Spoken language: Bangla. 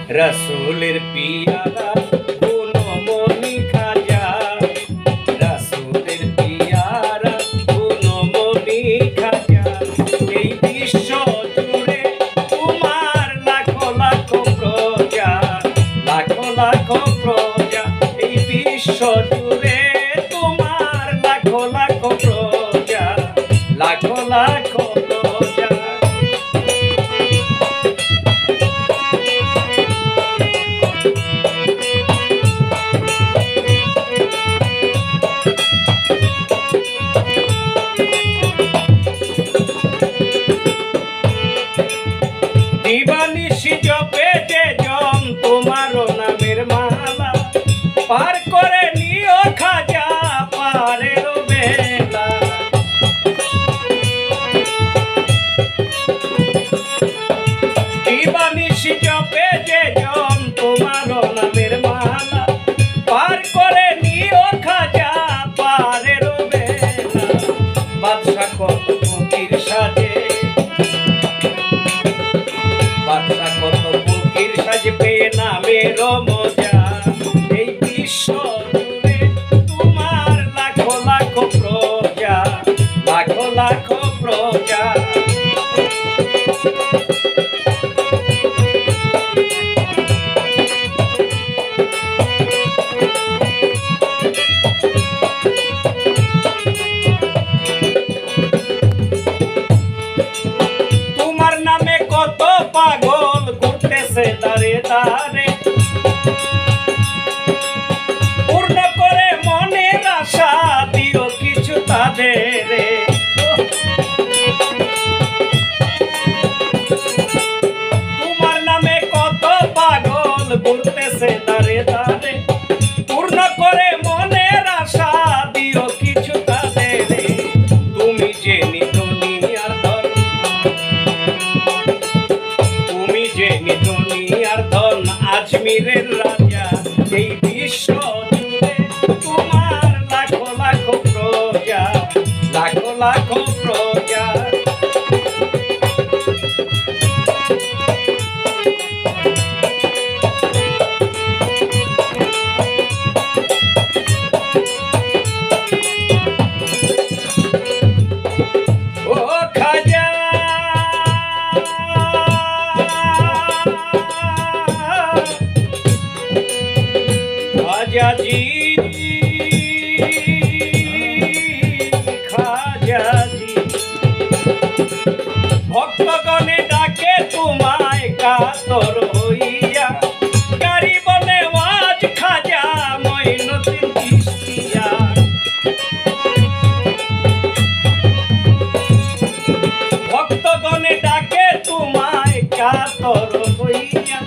रसूलेर पियारा गुणमणि खाजा, रसूलेर पियारा गुणमणि खाजा। এই বিশ্ব জুড়ে তোমার লাখো লাখো প্রজা, লাখো লাখো প্রজা। এই বিশ্ব জুড়ে তোমার লাখো লাখো প্রজা, লাখো লাখো প্রজা। দিবানিশি জপে যে জন তোমারও নামের মালা, পার করে নিও খাজা পারের বেলা। দিবানিশি জপে যে জন তোমারও নামের মালা, পার করে নিও খাজা পারের বেলা। বাদশা কত ফকির সাজে, বাদশা কত ফকির সাজবে নামের মজা। এই বিশ্ব জুড়ে তোমার লাখো লাখো প্রজা, লাখো লাখো প্রজা। তোমার নামে কত পাগল ঘুরতেছে দাঁড়ে দাঁড়ে, পূর্ণ করে মনের আশা দিও কিছু তাদের। তোমার নামে কত পাগল ঘুরতেছে দাঁড়ে দাঁড়ে, পূর্ণ করে মনের আশা দিও কিছু তাদের। তুমি যে দুনিয়ার ধন, তুমি যে দুনিয়ার ধন আজমিরের রাজা। এই বিশ্ব জুড়ে তোমার লাখো লাখো প্রজা, লাখো লাখো প্রজা। ও খাজা খাজাজি, খাজাজি। ভক্তগণে ডাকে তোমায় কাতর হইয়া, গাড়ি বলে ওয়াজ খাজা মঈনুদ্দিন চিশতিয়া। ভক্তগণে ডাকে তোমায় কাতর হইয়া,